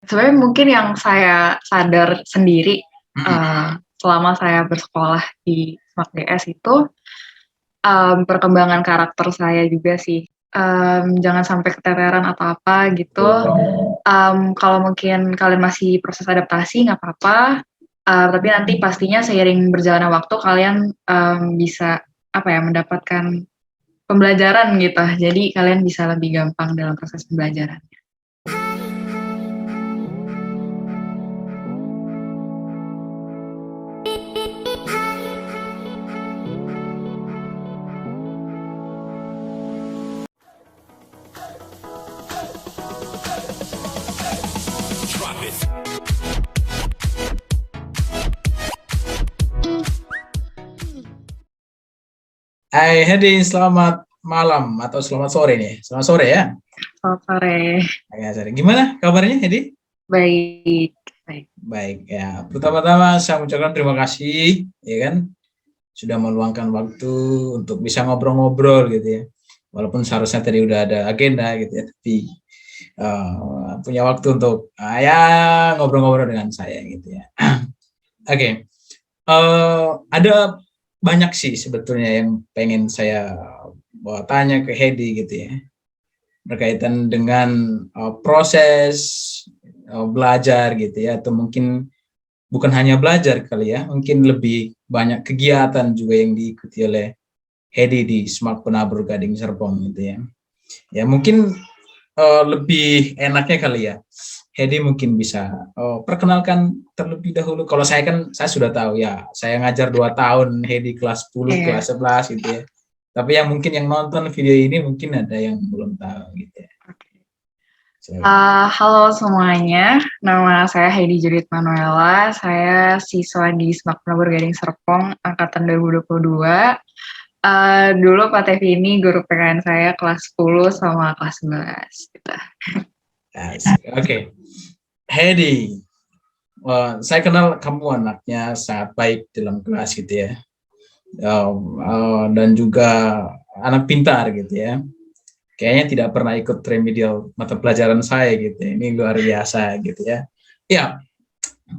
Sebenarnya mungkin yang saya sadar sendiri, Mhm. selama saya bersekolah di Smart DS itu, perkembangan karakter saya juga sih, jangan sampai keteteran atau apa gitu, kalau mungkin kalian masih proses adaptasi nggak apa-apa, tapi nanti pastinya seiring berjalannya waktu kalian, bisa apa ya, mendapatkan pembelajaran gitu, jadi kalian bisa lebih gampang dalam proses pembelajaran. Hai Hedi, selamat malam atau selamat sore nih. Selamat sore ya. Selamat sore. Gimana kabarnya Hedi? Baik, baik. Baik ya. Pertama-tama saya mengucapkan terima kasih, ya kan, sudah meluangkan waktu untuk bisa ngobrol-ngobrol gitu ya. Walaupun seharusnya tadi udah ada agenda gitu ya, tapi punya waktu untuk ya ngobrol-ngobrol dengan saya gitu ya. Oke. Ada banyak sih sebetulnya yang pengen saya bawa tanya ke Hedi gitu ya, berkaitan dengan proses belajar gitu ya, atau mungkin bukan hanya belajar kali ya, mungkin lebih banyak kegiatan juga yang diikuti oleh Hedi di Smart Penabur Gading Serpong gitu ya. Ya mungkin lebih enaknya kali ya, Hedi mungkin bisa perkenalkan terlebih dahulu. Kalau saya kan saya sudah tahu ya, saya ngajar 2 tahun, Hedi kelas 10, Iya. kelas 11 gitu ya. Tapi yang mungkin yang nonton video ini mungkin ada yang belum tahu gitu ya. Halo semuanya, nama saya Heidi Judith Manuela, saya siswa di SMAK Penabur Gading Serpong angkatan 2022. Dulu Pak Tevi ini guru PKN saya kelas 10 sama kelas 11 gitu. Oke. Hedi, saya kenal kamu anaknya sangat baik dalam kelas gitu ya. Dan juga anak pintar gitu ya. Kayaknya tidak pernah ikut remedial mata pelajaran saya gitu ya. Ini luar biasa gitu ya. Ya,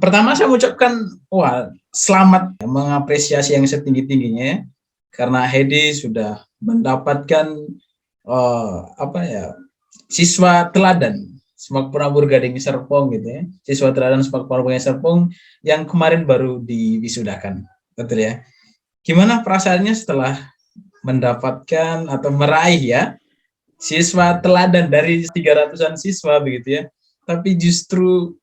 pertama saya mengucapkan selamat ya, mengapresiasi yang setinggi-tingginya ya, karena Hedi sudah mendapatkan apa ya, siswa teladan Semak Penabur Gading Serpong gitu ya. Siswa teladan Semak Penabur Gading Serpong yang kemarin baru diwisudakan. Betul ya. Gimana perasaannya setelah mendapatkan atau meraih ya siswa teladan dari 300-an siswa begitu ya. Tapi justru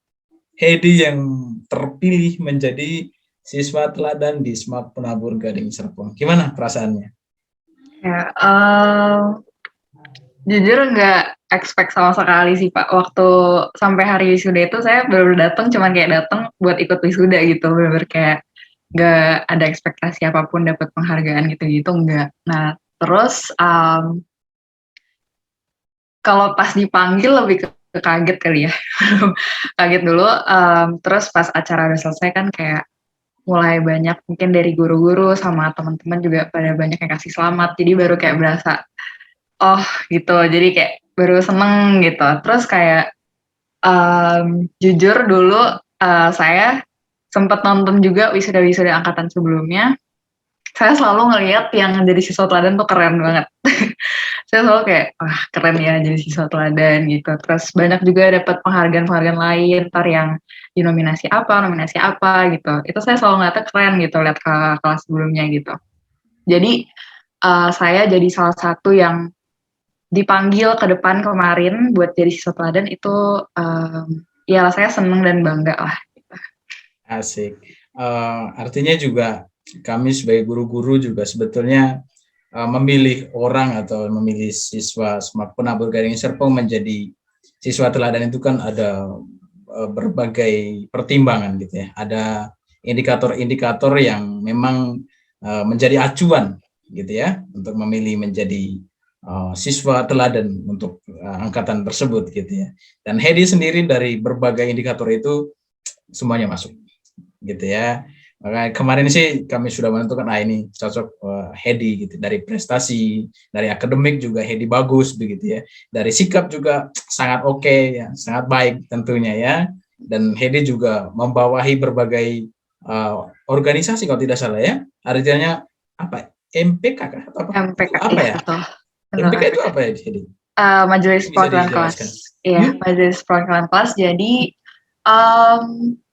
Hedi yang terpilih menjadi siswa teladan di Semak Penabur Gading Serpong. Gimana perasaannya? Ya, jujur nggak expect sama sekali sih Pak. Waktu sampai hari wisuda itu saya baru datang, cuman kayak datang buat ikut wisuda gitu, bener-bener kayak nggak ada ekspektasi apapun dapat penghargaan gitu-gitu nggak. Nah terus kalau pas dipanggil lebih ke kaget kali ya. Kaget dulu, terus pas acara udah selesai kan kayak mulai banyak mungkin dari guru-guru sama teman-teman juga pada banyak yang kasih selamat, jadi baru kayak berasa, oh gitu, jadi kayak baru seneng gitu. Terus kayak, jujur dulu, saya sempat nonton juga wisuda-wisuda angkatan sebelumnya, saya selalu ngelihat yang jadi siswa teladan tuh keren banget. Saya selalu kayak, wah keren ya jadi siswa teladan gitu. Terus banyak juga dapat penghargaan-penghargaan lain, entar yang di nominasi apa gitu. Itu saya selalu ngeliatnya keren gitu, lihat ke kelas sebelumnya gitu. Jadi saya jadi salah satu yang dipanggil ke depan kemarin buat jadi siswa teladan itu, ya saya seneng dan bangga lah. Asik. Artinya juga kami sebagai guru-guru juga sebetulnya memilih orang atau memilih siswa Semak Penabur Gading Serpong menjadi siswa teladan itu kan ada berbagai pertimbangan gitu ya. Ada indikator-indikator yang memang menjadi acuan gitu ya untuk memilih menjadi siswa teladan untuk angkatan tersebut gitu ya. Dan Hedi sendiri dari berbagai indikator itu semuanya masuk gitu ya. Makanya kemarin sih kami sudah menentukan ini cocok Hedi gitu, dari prestasi, dari akademik juga Hedi bagus begitu ya, dari sikap juga sangat oke ya, sangat baik tentunya ya, dan Hedi juga membawahi berbagai organisasi kalau tidak salah ya, artinya apa, MPK kah atau apa itu MPK, apa iya ya, betul. Betul, MPK itu MPK. apa ya Hedi, Majelis bisa Perwakilan Kelas. dijelaskan? Iya, Majelis Perwakilan Kelas. Jadi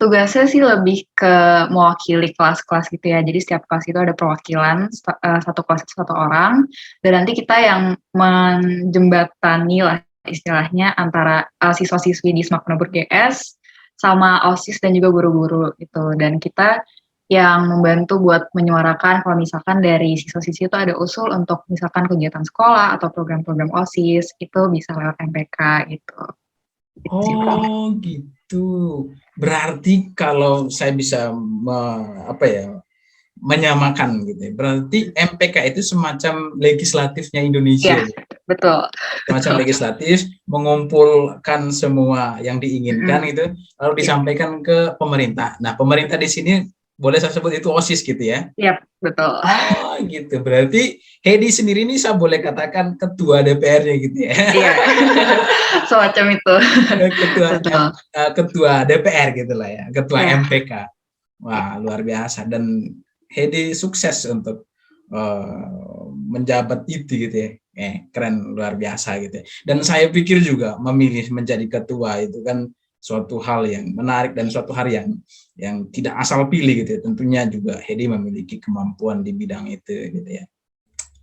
tugasnya sih lebih ke mewakili kelas-kelas gitu ya. Jadi setiap kelas itu ada perwakilan, satu kelas itu satu orang, dan nanti kita yang menjembatani lah istilahnya antara siswa-siswi di SMAK Penabur GS sama OSIS dan juga guru-guru gitu. Dan kita yang membantu buat menyuarakan kalau misalkan dari siswa-siswi itu ada usul untuk misalkan kegiatan sekolah atau program-program OSIS, itu bisa lewat MPK gitu. Gitu sih, Bang. Oh gitu. Berarti kalau saya bisa menyamakan gitu ya. Berarti MPK itu semacam legislatifnya Indonesia. Iya, betul. Semacam Betul. legislatif mengumpulkan semua yang diinginkan Mm-mm. itu lalu Iya, disampaikan ke pemerintah. Nah, pemerintah di sini boleh saya sebut itu OSIS gitu ya. iya, betul. Oh gitu. Berarti Hedi sendiri ini saya boleh katakan ketua DPR-nya gitu ya. Iya, semacam itu. ketua Betul. ketua DPR gitulah ya, ketua Iya, MPK. Wah, luar biasa, dan Hedi sukses untuk menjabat itu gitu ya. Keren, luar biasa gitu ya. Dan saya pikir juga memilih menjadi ketua itu kan suatu hal yang menarik dan suatu hal yang tidak asal pilih gitu ya. Tentunya juga Hedi memiliki kemampuan di bidang itu gitu ya.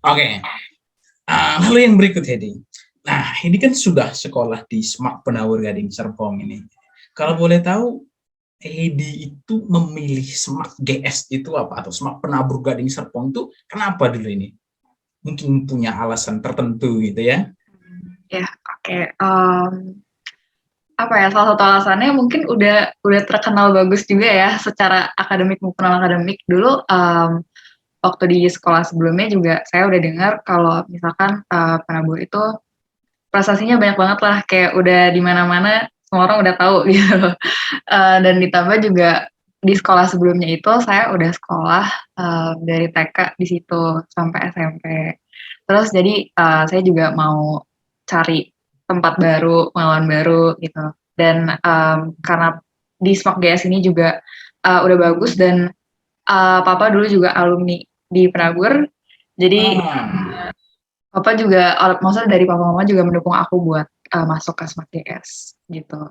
Oke. Lalu yang berikut Hedi. Nah, ini kan sudah sekolah di SMAK Penabur Gading Serpong ini. Kalau boleh tahu, Hedi itu memilih SMAK GS itu apa, atau SMAK Penabur Gading Serpong itu kenapa dulu ini? Mungkin punya alasan tertentu gitu ya? ya, oke. Apa ya, salah satu alasannya mungkin udah terkenal bagus juga ya secara akademik maupun non-akademik. Dulu waktu di sekolah sebelumnya juga saya udah dengar kalau misalkan penabur itu prestasinya banyak banget lah, kayak udah di mana-mana semua orang udah tahu gitu. Dan ditambah juga di sekolah sebelumnya itu saya udah sekolah dari TK di situ sampai SMP. Terus jadi saya juga mau cari tempat baru, pengalaman baru gitu. Dan karena di SMAK GS ini juga udah bagus, dan papa dulu juga alumni di Penabur. Jadi papa juga, maksudnya dari papa mama juga mendukung aku buat masuk ke SMAK GS gitu.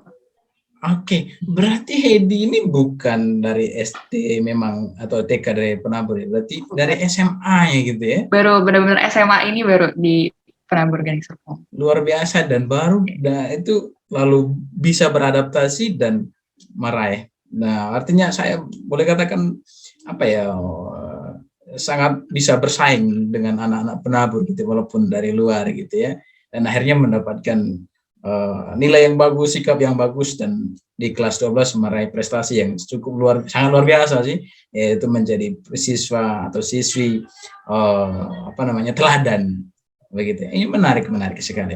Oke, berarti Hedi ini bukan dari SD memang atau TK dari Penabur ya, berarti dari SMA ya gitu ya? Baru benar-benar SMA ini baru di Penabur Gading Serpong. Luar biasa, dan baru itu lalu bisa beradaptasi dan meraih. Nah, artinya saya boleh katakan apa ya, sangat bisa bersaing dengan anak-anak penabur gitu, walaupun dari luar gitu ya, dan akhirnya mendapatkan nilai yang bagus, sikap yang bagus, dan di kelas 12 meraih prestasi yang cukup sangat luar biasa sih, yaitu menjadi siswa atau siswi teladan begitu. Ini menarik sekali.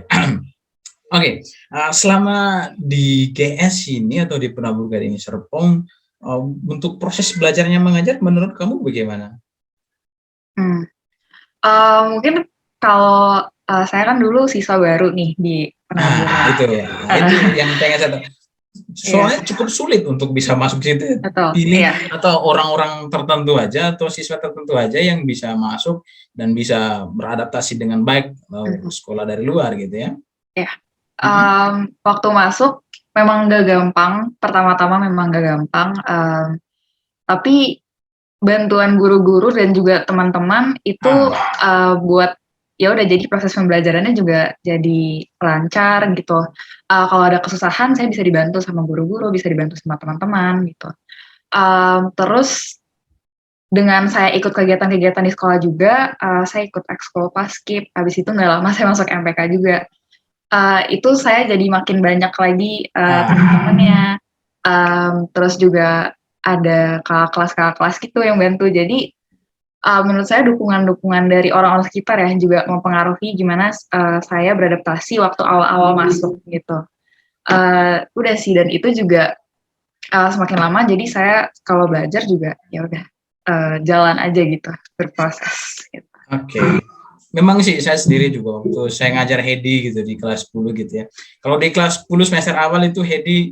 Oke, selama di GS ini atau di Penabur Gading Serpong, untuk proses belajarnya mengajar menurut kamu bagaimana? Mungkin kalau saya kan dulu siswa baru nih di Penabur. Nah, itu yang pengen saya tahu. Soalnya cukup sulit untuk bisa masuk situ. Betul, Pilih iya. atau orang-orang tertentu aja atau siswa tertentu aja yang bisa masuk dan bisa beradaptasi dengan baik sekolah dari luar gitu ya. Ya. Waktu masuk memang gak gampang. Pertama-tama memang gak gampang. Tapi bantuan guru-guru dan juga teman-teman itu buat ya udah, jadi proses pembelajarannya juga jadi lancar gitu. Kalau ada kesusahan saya bisa dibantu sama guru-guru, bisa dibantu sama teman-teman gitu. Terus dengan saya ikut kegiatan-kegiatan di sekolah juga, saya ikut ekskul paskib. Habis itu nggak lama saya masuk MPK juga. Itu saya jadi makin banyak lagi teman-temannya. Terus juga ada kakak kelas gitu yang bantu. Jadi menurut saya dukungan-dukungan dari orang-orang sekitar ya juga mempengaruhi gimana saya beradaptasi waktu awal-awal masuk gitu. Udah sih, dan itu juga semakin lama jadi saya kalau belajar juga ya udah jalan aja gitu, berproses gitu. Oke. Memang sih saya sendiri juga waktu saya ngajar Hedi gitu di kelas 10 gitu ya. Kalau di kelas 10 semester awal itu Hedi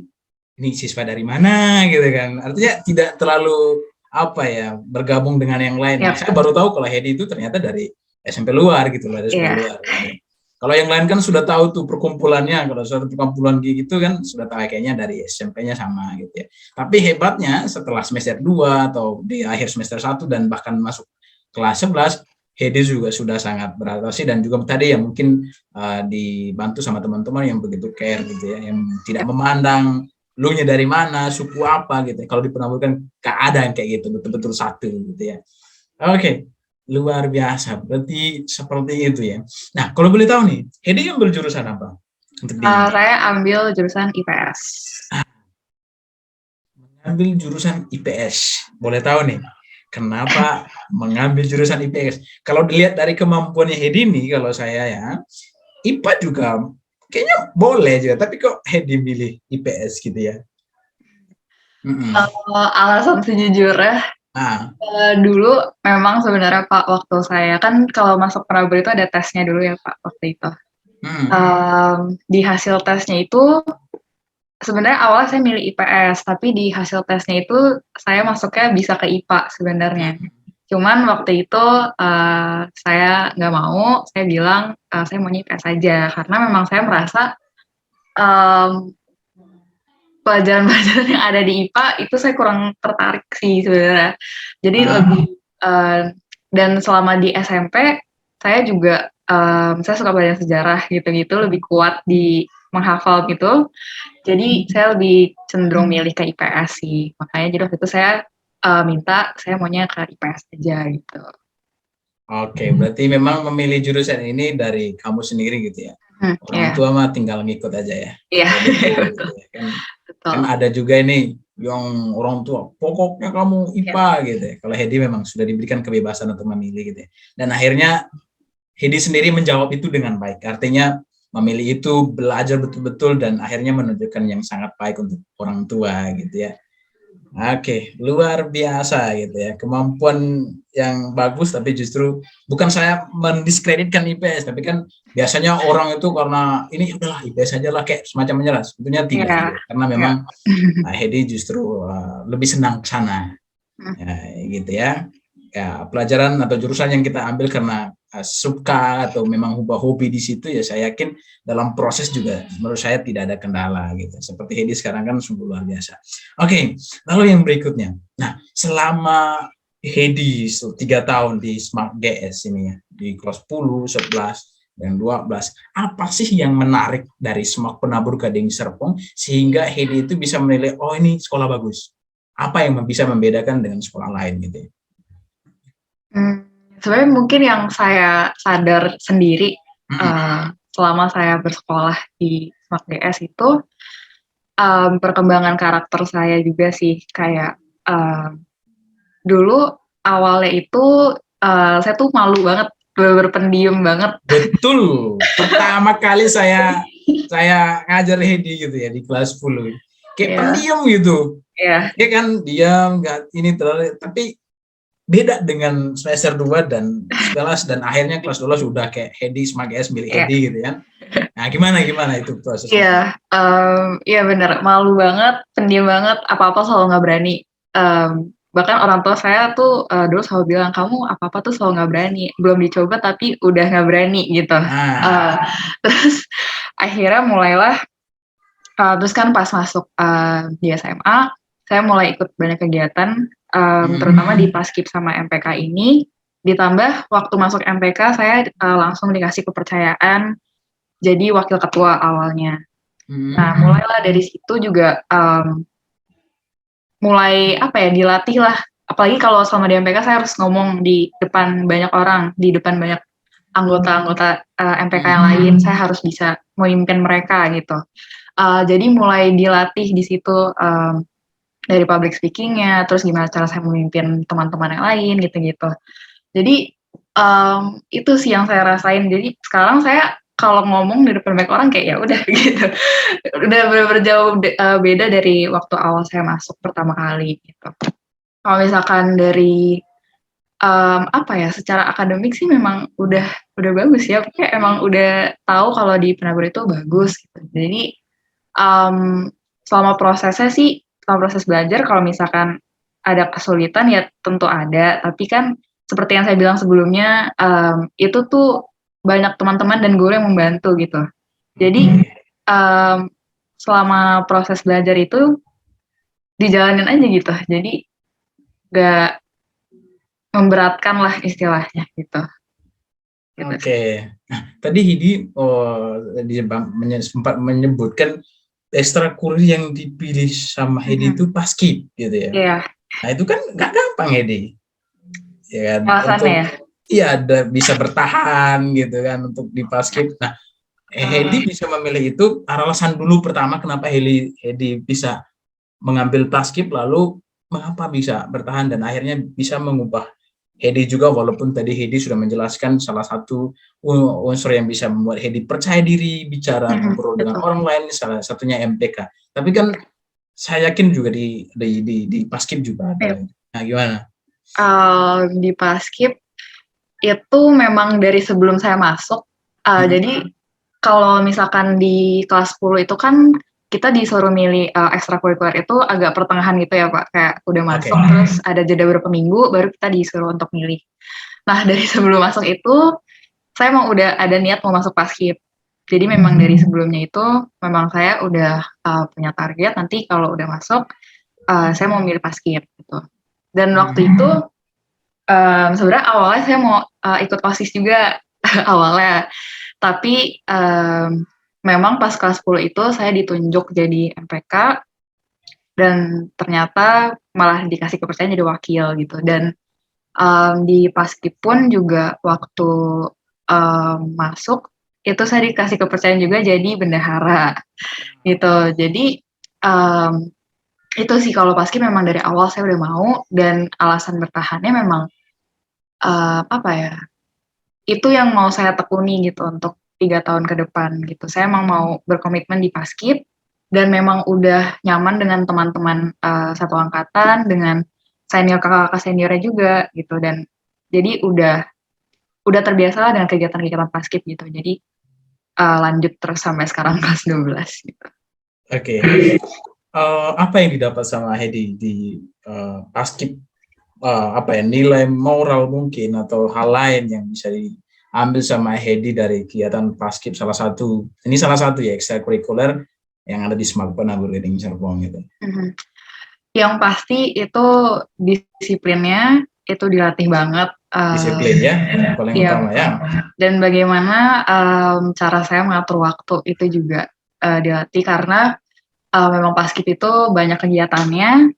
ini siswa dari mana gitu kan. Artinya tidak terlalu apa ya bergabung dengan yang lain. Nah, saya baru tahu kalau Hedi itu ternyata dari SMP luar gitu loh, dari sekolah luar. Gitu. Kalau yang lain kan sudah tahu tuh perkumpulannya, kalau suatu perkumpulan gitu kan sudah tahu kayaknya dari SMP-nya sama gitu ya. Tapi hebatnya setelah semester 2 atau di akhir semester 1 dan bahkan masuk kelas 11, Hedi juga sudah sangat beradaptasi dan juga tadi ya mungkin dibantu sama teman-teman yang begitu care gitu ya, yang tidak memandang lu nya dari mana, suku apa gitu. Kalau di penaburan keadaan kayak gitu, betul-betul satu gitu ya. Oke, luar biasa. Berarti seperti itu ya. Nah, kalau boleh tahu nih, Hedi ambil jurusan apa? Untuk saya ambil jurusan IPS. Ambil jurusan IPS. Boleh tahu nih, kenapa mengambil jurusan IPS? Kalau dilihat dari kemampuannya Hedi nih, kalau saya ya, IPA juga kayaknya boleh juga, tapi kok Hedi milih IPS gitu ya? Alasan sejujurnya, dulu memang sebenarnya Pak, waktu saya kan kalau masuk Penabur itu ada tesnya dulu ya Pak waktu itu. Di hasil tesnya itu sebenarnya awalnya saya milih IPS, tapi di hasil tesnya itu saya masuknya bisa ke IPA sebenarnya. Cuman waktu itu saya nggak mau, saya bilang saya maunya IPS aja, karena memang saya merasa pelajaran-pelajaran yang ada di IPA itu saya kurang tertarik sih sebenarnya. Jadi lebih dan selama di SMP saya juga saya suka belajar sejarah gitu-gitu, lebih kuat di menghafal gitu. Jadi saya lebih cenderung milih ke IPS sih. Makanya jadi waktu itu saya minta saya maunya ke IPS aja gitu. Oke, berarti memang memilih jurusan ini dari kamu sendiri gitu ya. Orang tua mah tinggal ngikut aja ya. Iya. Gitu ya. Kan ada juga ini yang orang tua pokoknya kamu IPA gitu ya. Kalau Hedi memang sudah diberikan kebebasan untuk memilih gitu ya. Dan akhirnya Hedi sendiri menjawab itu dengan baik. Artinya memilih itu belajar betul-betul dan akhirnya menunjukkan yang sangat baik untuk orang tua gitu ya. Oke, luar biasa gitu ya. Kemampuan yang bagus tapi justru bukan saya mendiskreditkan IPS, tapi kan biasanya orang itu karena ini udahlah IPS aja lah kayak semacam menyerah. Sebetulnya tidak gitu. Karena memang Hedi justru lebih senang ke sana. Ya, gitu ya. Ya, pelajaran atau jurusan yang kita ambil karena suka atau memang hobi di situ ya saya yakin dalam proses juga menurut saya tidak ada kendala gitu. Seperti Hedi sekarang kan sungguh luar biasa. Oke, lalu yang berikutnya. Nah, selama Hedi 3 tahun di Smart GS ini ya, di kelas 10, 11 dan 12, apa sih yang menarik dari Smart Penabur Gading Serpong sehingga Hedi itu bisa menilai oh ini sekolah bagus. Apa yang bisa membedakan dengan sekolah lain gitu ya? Sebenarnya mungkin yang saya sadar sendiri selama saya bersekolah di Smart GS itu perkembangan karakter saya juga sih, kayak dulu awalnya itu saya tuh malu banget, berpendiam banget. Betul, pertama kali saya ngajar Hedi gitu ya di kelas 10, kayak pendiam gitu, ya kan diam, nggak ini terlalu, tapi beda dengan semester 2 dan 11 dan akhirnya kelas 12 sudah kayak Hedi Smart GS milik Hedi gitu kan. Nah, gimana itu prosesnya? Iya benar, malu banget, pendiam banget, apa-apa selalu nggak berani. Bahkan orang tua saya tuh dulu selalu bilang kamu apa-apa tuh selalu nggak berani, belum dicoba tapi udah nggak berani gitu. Terus akhirnya mulailah, terus kan pas masuk di SMA, saya mulai ikut banyak kegiatan, terutama di Paskib sama MPK ini. Ditambah waktu masuk MPK saya langsung dikasih kepercayaan jadi wakil ketua awalnya. Nah, mulailah dari situ juga mulai dilatih lah. Apalagi kalau sama di MPK saya harus ngomong di depan banyak orang, di depan banyak anggota-anggota MPK yang lain, saya harus bisa memimpin mereka gitu. Jadi mulai dilatih di situ dari public speaking-nya, terus gimana cara saya memimpin teman-teman yang lain gitu-gitu. Jadi itu sih yang saya rasain. Jadi sekarang saya kalau ngomong di depan banyak orang kayak ya udah gitu. Udah bener-bener jauh beda dari waktu awal saya masuk pertama kali gitu. Kalau misalkan dari apa ya, secara akademik sih memang udah bagus ya, kayak emang udah tahu kalau di Penabur itu bagus gitu. Jadi, selama prosesnya sih, selama proses belajar kalau misalkan ada kesulitan ya tentu ada, tapi kan seperti yang saya bilang sebelumnya, itu tuh banyak teman-teman dan guru yang membantu gitu. Jadi, selama proses belajar itu dijalanin aja gitu, jadi nggak memberatkan lah istilahnya gitu. Oke. Nah, tadi Hidi sempat menyebutkan ekstrakurikuler yang dipilih sama Hedi itu paskib gitu ya. Iya. Nah itu kan nggak gampang Hedi, ya kan? Alasannya ya? Iya ada bisa bertahan gitu kan untuk di paskib. Nah Hedi bisa memilih itu alasan dulu pertama kenapa Hedi bisa mengambil paskib, lalu mengapa bisa bertahan dan akhirnya bisa mengubah Hedi juga, walaupun tadi Hedi sudah menjelaskan salah satu unsur yang bisa membuat Hedi percaya diri bicara ngobrol dengan orang lain salah satunya MPK. Tapi kan saya yakin juga di paskib juga ada. Nah gimana? Di paskib itu memang dari sebelum saya masuk. Jadi kalau misalkan di kelas 10 itu kan kita disuruh milih ekstrakurikuler itu agak pertengahan gitu ya Pak, kayak udah masuk terus ada jeda beberapa minggu baru kita disuruh untuk milih. Nah dari sebelum masuk itu saya emang udah ada niat mau masuk paskib. Jadi memang dari sebelumnya itu memang saya udah punya target nanti kalau udah masuk saya mau milih paskib gitu. Dan waktu itu sebenarnya awalnya saya mau ikut OSIS juga awalnya, tapi memang pas kelas 10 itu saya ditunjuk jadi MPK dan ternyata malah dikasih kepercayaan jadi wakil gitu. Dan di paskib pun juga waktu masuk itu saya dikasih kepercayaan juga jadi bendahara gitu. Jadi itu sih kalau paskib memang dari awal saya udah mau dan alasan bertahannya memang apa ya, itu yang mau saya tekuni gitu untuk 3 tahun ke depan gitu. Saya emang mau berkomitmen di paskib dan memang udah nyaman dengan teman-teman satu angkatan, dengan senior kakak-kakak seniornya juga gitu, dan jadi udah terbiasa dengan kegiatan-kegiatan paskib gitu. Jadi lanjut terus sampai sekarang kelas 12 gitu. Oke. Apa yang didapat sama Hedi di paskib? Apa ya, nilai moral mungkin atau hal lain yang bisa diambil sama Hedi dari kegiatan paskib salah satu ya ekstrakurikuler yang ada di Semak Penabur Gading Serpong gitu. Yang pasti itu disiplinnya itu dilatih banget. Disiplin ya, paling utama ya. Dan bagaimana cara saya mengatur waktu itu juga dilatih karena memang paskib itu banyak kegiatannya,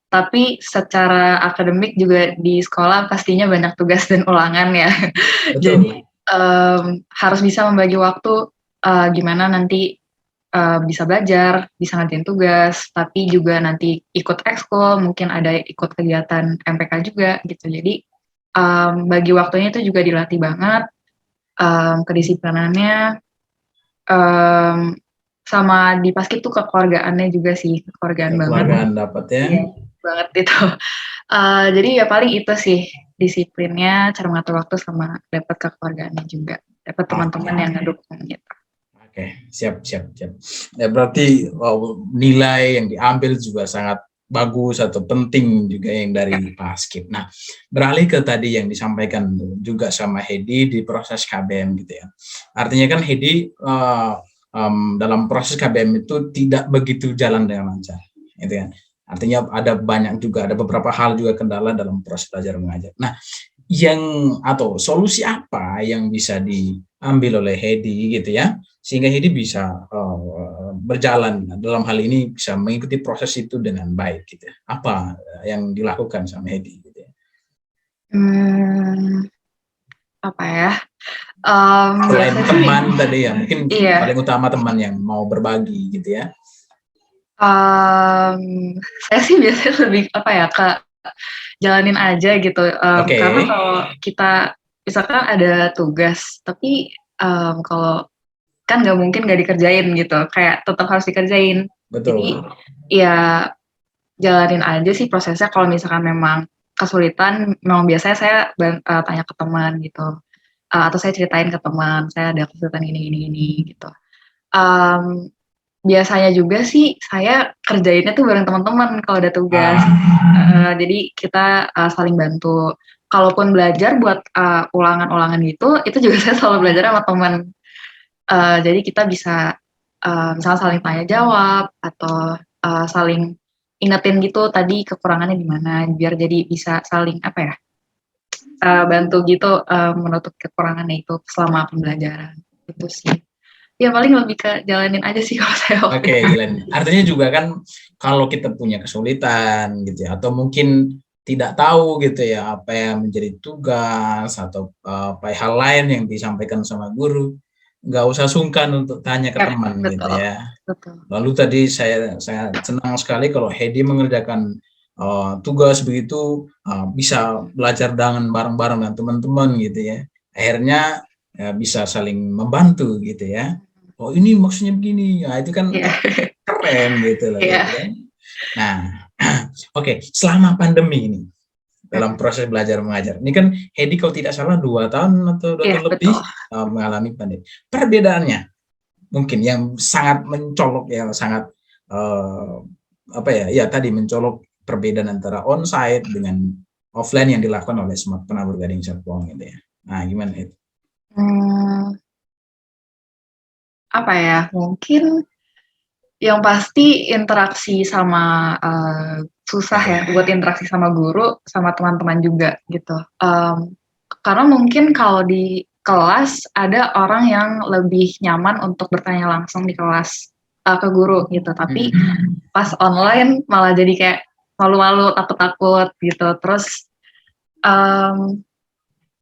tapi secara akademik juga di sekolah pastinya banyak tugas dan ulangan ya. Jadi harus bisa membagi waktu gimana nanti bisa belajar, bisa ngerjain tugas, tapi juga nanti ikut ekskul, mungkin ada ikut kegiatan MPK juga gitu. Jadi bagi waktunya itu juga dilatih banget, kedisiplinannya, sama di paskib tuh kekeluargaannya juga sih, kekeluargaan banget. Kekeluargaan dapat ya. Iya, banget itu. Jadi ya paling itu sih disiplinnya, cara mengatur waktu sama dapat kekeluargaannya juga, dapat teman-teman yang ngedukung gitu. Oke, siap. Ya, berarti nilai yang diambil juga sangat bagus atau penting juga yang dari paskib. Nah, beralih ke tadi yang disampaikan juga sama Hedi di proses KBM gitu ya. Artinya kan Hedi dalam proses KBM itu tidak begitu jalan dengan lancar, gitu kan. Artinya ada beberapa hal juga kendala dalam proses belajar mengajar. Nah, solusi apa yang bisa diambil oleh Hedi gitu ya, sehingga Hedi bisa berjalan dalam hal ini, bisa mengikuti proses itu dengan baik gitu. Apa yang dilakukan sama Hedi gitu ya? Apa ya? Selain teman tadi ya, mungkin paling utama teman yang mau berbagi gitu ya. Saya sih biasanya lebih ke jalanin aja gitu. Karena kalau kita misalkan ada tugas, tapi kalau kan nggak mungkin nggak dikerjain gitu, kayak tetap harus dikerjain. Jadi Betul. ya jalanin aja sih prosesnya. Kalau misalkan memang kesulitan, memang biasanya saya tanya ke teman gitu, atau saya ceritain ke teman, saya ada kesulitan ini gitu. Biasanya juga sih saya kerjainnya tuh bareng teman-teman kalau ada tugas. Jadi kita saling bantu. Kalaupun belajar buat ulangan-ulangan gitu, itu juga saya selalu belajar sama teman. Jadi kita bisa misalnya saling tanya jawab atau saling ingetin gitu tadi kekurangannya di mana, biar jadi bisa saling apa ya, bantu gitu menutup kekurangannya itu selama pembelajaran. Itu sih. Ya paling lebih ke jalanin aja sih kalau saya waktu Oke, itu. jalan. Artinya juga kan kalau kita punya kesulitan gitu ya, atau mungkin tidak tahu gitu ya apa yang menjadi tugas atau apa hal lain yang disampaikan sama guru, nggak usah sungkan untuk tanya ke Ya, teman gitu betul, ya. betul. Lalu tadi saya senang sekali kalau Hedi mengerjakan tugas begitu, bisa belajar dengan bareng-bareng dengan teman-teman gitu ya. Akhirnya bisa saling membantu gitu ya. Oh ini maksudnya begini, nah itu kan Iya, keren gitu loh gitu iya. kan. Nah, oke, selama pandemi ini dalam Mhm. proses belajar mengajar, ini kan Hedi kalau tidak salah 2 tahun atau 2 tahun Iya, lebih betul. mengalami pandemi. Perbedaannya mungkin yang sangat mencolok, yang sangat apa ya, ya tadi mencolok perbedaan antara onsite dengan offline yang dilakukan oleh Smart Penabur Gading Serpong gitu ya. Nah, gimana itu? Mmm, apa ya, mungkin yang pasti interaksi sama, susah Oke. ya buat interaksi sama guru, sama teman-teman juga gitu. Karena mungkin kalau di kelas ada orang yang lebih nyaman untuk bertanya langsung di kelas, ke guru gitu, tapi pas online malah jadi kayak malu-malu, takut-takut gitu. Terus, mmm,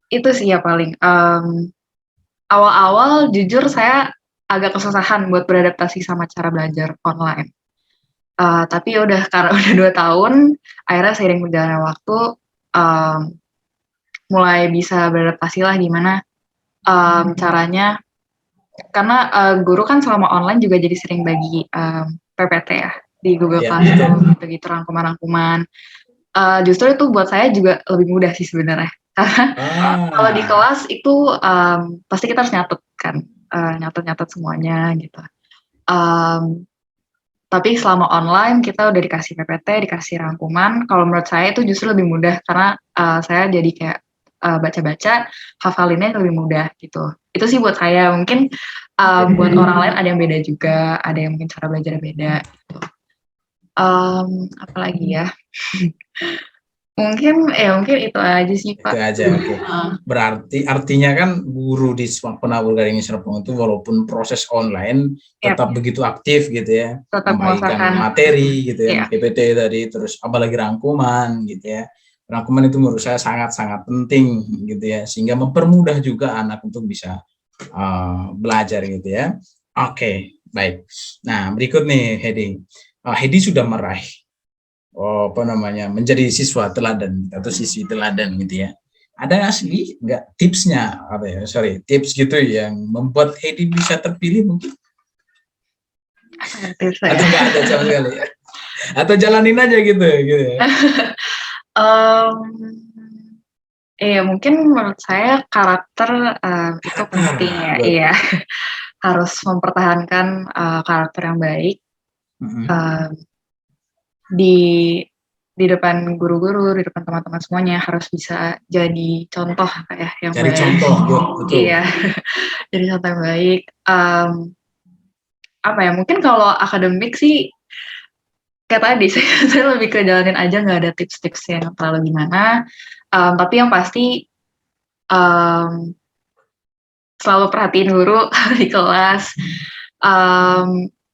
itu sih ya paling, awal-awal jujur saya agak kesusahan buat beradaptasi sama cara belajar online. Tapi ya udah karena udah 2 tahun, akhirnya seiring berjalannya waktu, mmm, mulai bisa beradaptasilah gimana, caranya karena, guru kan selama online juga jadi sering bagi, PPT ya di Google Ya, Classroom betul. gitu-gitu, rangkuman-rangkuman. Justru itu buat saya juga lebih mudah sih sebenarnya. Karena kalau di Ah, kelas itu, pasti kita harus nyatet kan, nyatet-nyatet semuanya gitu. Mmm, tapi selama online kita udah dikasih PPT, dikasih rangkuman, kalau menurut saya itu justru lebih mudah karena, saya jadi kayak, baca-baca, hafalinnya lebih mudah gitu. Itu sih buat saya, mungkin, buat orang lain ada yang beda juga, ada yang mungkin cara belajarnya beda gitu. Apalagi ya, mungkin itu aja sih, itu Pak. aja. Oke. Berarti artinya kan guru di Smart Penabur Gading Serpong itu walaupun proses online Yap, tetap begitu aktif gitu ya, tetap membagikan mengusahakan materi gitu ya, iya, PPT tadi, terus apalagi rangkuman gitu ya. Rangkuman itu menurut saya sangat-sangat penting gitu ya, sehingga mempermudah juga anak untuk bisa belajar gitu ya. Oke, baik. Nah, berikut nih Hedi. Hedi sudah meraih apa namanya menjadi siswa teladan atau siswi teladan gitu ya. Ada nggak sih nggak tipsnya apa ya, sorry, tips gitu yang membuat Hedi bisa terpilih mungkin, apa ya tips saya? atau nggak ada sama sekali ya, atau jalanin aja gitu gitu ya. Mmm, iya mungkin menurut saya karakter, itu Karakter penting ya, iya. betul. Harus mempertahankan, karakter yang baik, Mm-mm. eee, di di depan guru-guru, di depan teman-teman semuanya harus bisa jadi contoh ya yang Cari baik. contoh betul. Iya, jadi contoh yang baik, apa ya, mungkin kalau akademik sih kayak tadi saya lebih ke jalanin aja, nggak ada tips-tips yang terlalu gimana, tapi yang pasti, mmm, selalu perhatiin guru di kelas,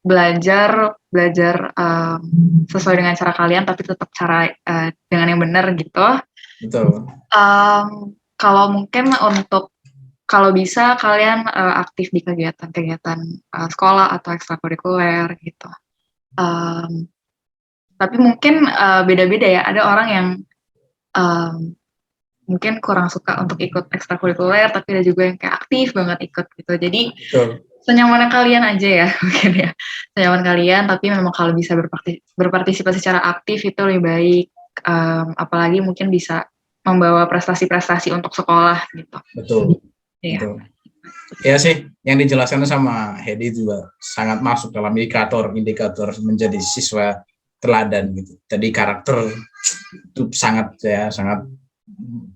belajar belajar, sesuai dengan cara kalian tapi tetap cara dengan yang benar gitu. Betul. Kalau mungkin untuk kalau bisa kalian, aktif di kegiatan-kegiatan, sekolah atau ekstrakurikuler gitu. Mmm, tapi mungkin, beda-beda ya, ada orang yang, mmm, mungkin kurang suka untuk ikut ekstrakurikuler, tapi ada juga yang kayak aktif banget ikut gitu. Jadi Betul. senyaman kalian aja ya mungkin ya, senyaman kalian, tapi memang kalau bisa berpartisipasi secara aktif itu lebih baik, apalagi mungkin bisa membawa prestasi-prestasi untuk sekolah gitu. Betul, Iya. betul. Ya sih, yang dijelaskan sama Hedi juga sangat masuk dalam indikator menjadi siswa teladan gitu. Jadi karakter itu sangat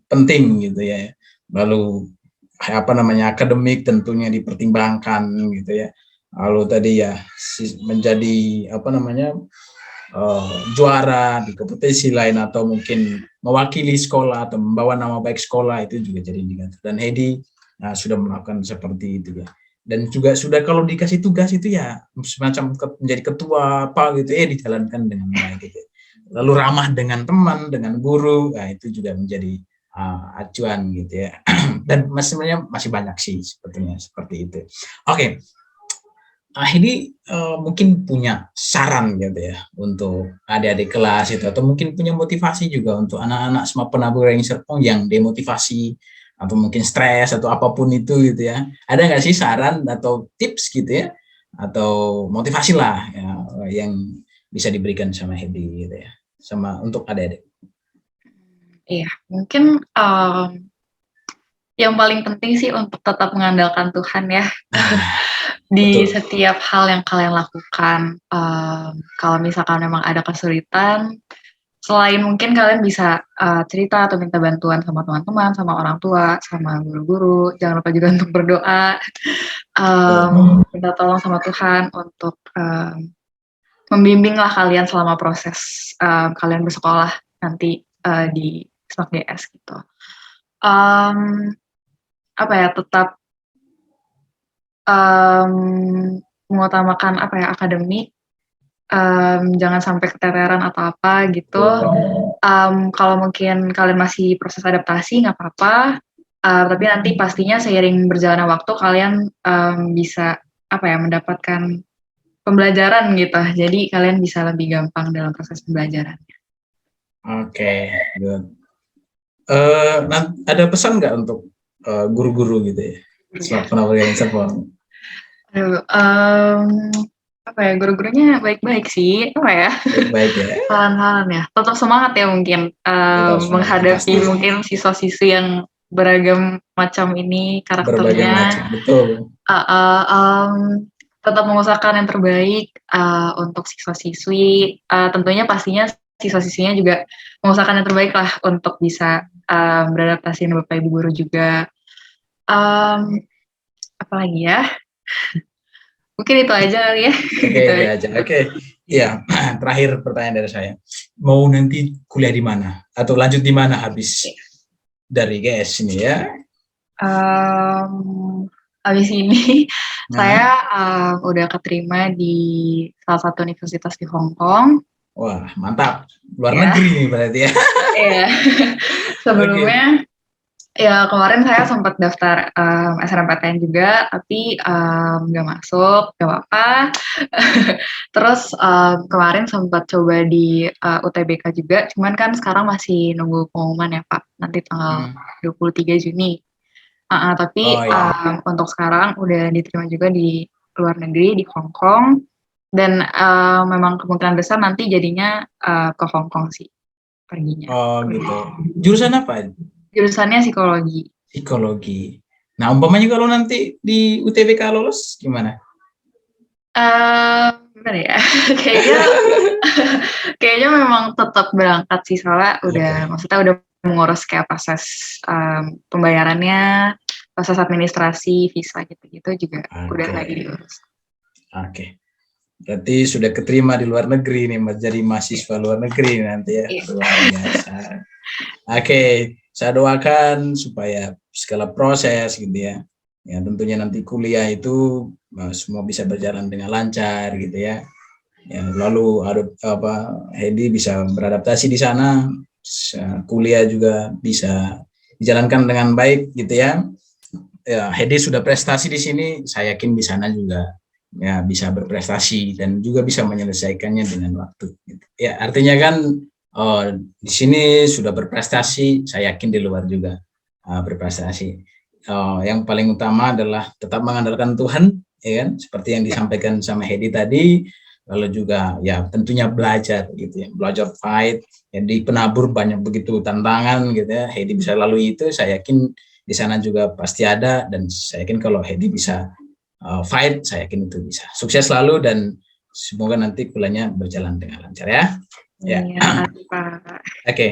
penting gitu ya. Lalu akademik tentunya dipertimbangkan gitu ya. Lalu tadi ya menjadi juara di kompetisi lain atau mungkin mewakili sekolah atau membawa nama baik sekolah itu juga jadi indikator. Dan Hedi sudah melakukan seperti itu ya. Dan juga sudah kalau dikasih tugas itu ya semacam menjadi ketua apa gitu dijalankan dengan baik gitu. Lalu ramah dengan teman, dengan guru, itu juga menjadi acuan gitu ya. Dan sebenarnya masih banyak sih sebetulnya seperti itu. Oke. Ini mungkin punya saran gitu ya untuk adik-adik kelas itu, atau mungkin punya motivasi juga untuk anak-anak semua penabur yang Serpong yang demotivasi atau mungkin stres atau apapun itu gitu ya. Ada nggak sih saran atau tips gitu ya, atau motivasi lah ya, yang bisa diberikan sama Hedi gitu ya, sama untuk adik-adik? Iya, mungkin yang paling penting sih untuk tetap mengandalkan Tuhan ya. Di Betul. setiap hal yang kalian lakukan, kalau misalkan memang ada kesulitan, selain mungkin kalian bisa cerita atau minta bantuan sama teman-teman, sama orang tua, sama guru-guru, jangan lupa juga untuk berdoa, minta tolong sama Tuhan untuk membimbinglah kalian selama proses kalian bersekolah nanti di SMAK DS gitu. Tetap mengutamakan akademik, jangan sampai keteteran atau apa gitu. Kalau mungkin kalian masih proses adaptasi nggak apa-apa, tapi nanti pastinya seiring berjalannya waktu kalian bisa mendapatkan pembelajaran gitu. Jadi kalian bisa lebih gampang dalam proses pembelajaran. Oke, good. Ada pesan nggak untuk guru-guru gitu ya? Selamat penabur yang Serpong. Guru-gurunya baik-baik sih, Baik ya. Tahan-tahan ya, tetap semangat ya mungkin menghadapi pasti. Mungkin siswa-siswi yang beragam macam ini karakternya. Berbagai macam, betul. Tetap mengusahakan yang terbaik untuk siswa-siswi. Tentunya pastinya siswa-siswinya juga mengusahakan yang terbaik lah untuk bisa beradaptasi dengan Bapak Ibu guru juga. Apalagi ya? Mungkin itu aja kali ya. Oke, itu aja. Oke. Iya, terakhir pertanyaan dari saya. Mau nanti kuliah di mana? Atau lanjut di mana habis dari GS ini ya? Habis ini saya udah keterima di salah satu universitas di Hong Kong. Wah, mantap. Luar negeri nih berarti ya. Iya. Sebelumnya ya kemarin saya sempat daftar SNMPTN juga, tapi nggak masuk, nggak apa-apa. Terus kemarin sempat coba di UTBK juga, cuman kan sekarang masih nunggu pengumuman ya Pak, nanti tanggal 23 Juni. Tapi untuk sekarang udah diterima juga di luar negeri, di Hong Kong, dan memang kemungkinan besar nanti jadinya ke Hong Kong sih perginya. Oh gitu. Jurusan apa? Jurusannya psikologi. Psikologi. Nah, umpamanya kalau nanti di UTBK lolos gimana? Gimana ya? Kayaknya memang tetap berangkat sih, soalnya maksudnya udah mengurus kayak proses pembayarannya, proses administrasi, visa gitu-gitu juga udah lagi diurus. Oke. Berarti sudah keterima di luar negeri nih, jadi mahasiswa luar negeri nanti ya. Luar biasa. Oke, saya doakan supaya segala proses gitu ya. Ya tentunya nanti kuliah itu semua bisa berjalan dengan lancar gitu ya. Ya lalu Hedi bisa beradaptasi di sana, kuliah juga bisa dijalankan dengan baik gitu ya. Ya Hedi sudah prestasi di sini, saya yakin di sana juga ya bisa berprestasi dan juga bisa menyelesaikannya dengan waktu. Ya artinya kan di sini sudah berprestasi, saya yakin di luar juga berprestasi. Yang paling utama adalah tetap mengandalkan Tuhan ya kan? Seperti yang disampaikan sama Hedi tadi, lalu juga ya tentunya belajar gitu ya, belajar fight. Ya, di penabur banyak begitu tantangan gitu ya. Hedi bisa lalui itu, saya yakin di sana juga pasti ada, dan saya yakin kalau Hedi bisa fight, saya yakin itu bisa. Sukses selalu dan semoga nanti kuliahnya berjalan dengan lancar ya. Ya. Makasih, Pak. Oke.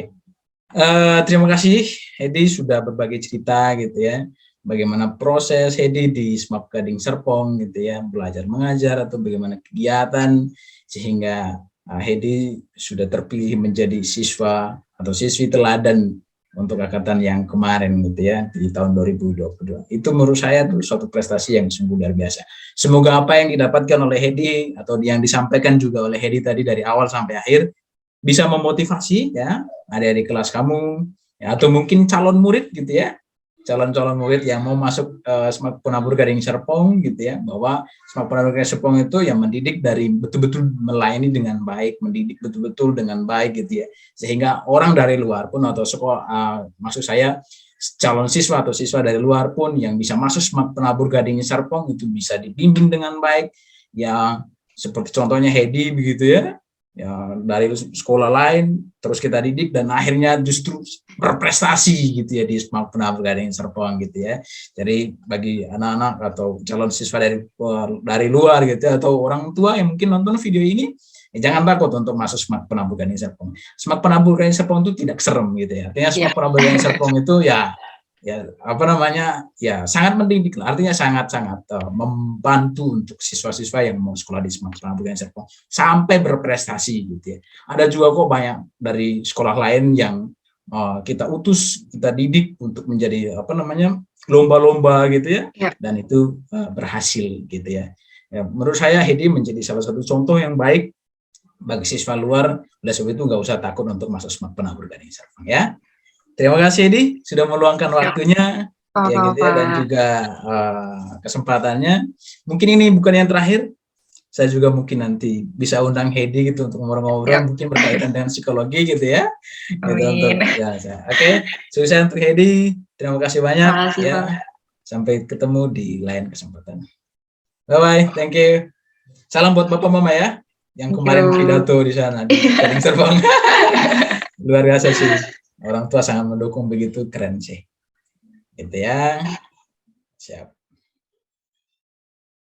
Terima kasih Hedi sudah berbagi cerita gitu ya. Bagaimana proses Hedi di SMAP Gading Serpong gitu ya, belajar mengajar atau bagaimana kegiatan sehingga Hedi sudah terpilih menjadi siswa atau siswi teladan untuk angkatan yang kemarin gitu ya di tahun 2022. Itu menurut saya tuh suatu prestasi yang sungguh luar biasa. Semoga apa yang didapatkan oleh Hedi atau yang disampaikan juga oleh Hedi tadi dari awal sampai akhir bisa memotivasi ya adik-adik kelas kamu ya, atau mungkin calon murid gitu ya, calon-calon murid yang mau masuk SMAP Penabur Gading Serpong gitu ya, bahwa SMAP Penabur Gading Serpong itu yang mendidik dari betul-betul melayani dengan baik, mendidik betul-betul dengan baik gitu ya, sehingga orang dari luar pun atau sekolah maksud saya calon siswa atau siswa dari luar pun yang bisa masuk SMAP Penabur Gading Serpong itu bisa dibimbing dengan baik ya, seperti contohnya Hedi begitu ya, ya dari sekolah lain terus kita didik dan akhirnya justru berprestasi gitu ya di SMAP Penabur Gading Serpong gitu ya. Jadi bagi anak-anak atau calon siswa dari luar gitu ya, atau orang tua yang mungkin nonton video ini, jangan takut untuk masuk SMAP Penabur Gading Serpong. SMAP Penabur Gading Serpong itu tidak serem gitu ya. Artinya SMAP Penabur Gading Serpong itu ya apa namanya ya sangat mendidik lah, artinya sangat-sangat membantu untuk siswa-siswa yang mau sekolah di SMAP Penabur Gading Serpong sampai berprestasi gitu ya. Ada juga kok banyak dari sekolah lain yang kita utus, kita didik untuk menjadi apa namanya lomba-lomba gitu ya, dan itu berhasil gitu ya. Ya menurut saya Hedi menjadi salah satu contoh yang baik bagi siswa luar. Oleh sebab itu nggak usah takut untuk masuk SMAP Penabur Gading Serpong ya. Terima kasih Hedi sudah meluangkan waktunya ya gitu ya, dan juga kesempatannya. Mungkin ini bukan yang terakhir. Saya juga mungkin nanti bisa undang Hedi gitu untuk ngobrol-ngobrol, mungkin berkaitan dengan psikologi gitu ya. Gitu untuk ya. Oke, sukses untuk Hedi. Terima kasih banyak ya. Sampai ketemu di lain kesempatan. Bye bye, thank you. Salam buat Bapak Mama ya, yang kemarin pidato di sana di Gading Serpong. Luar biasa sih. Orang tua sangat mendukung, begitu keren sih. Gitu ya. Siap.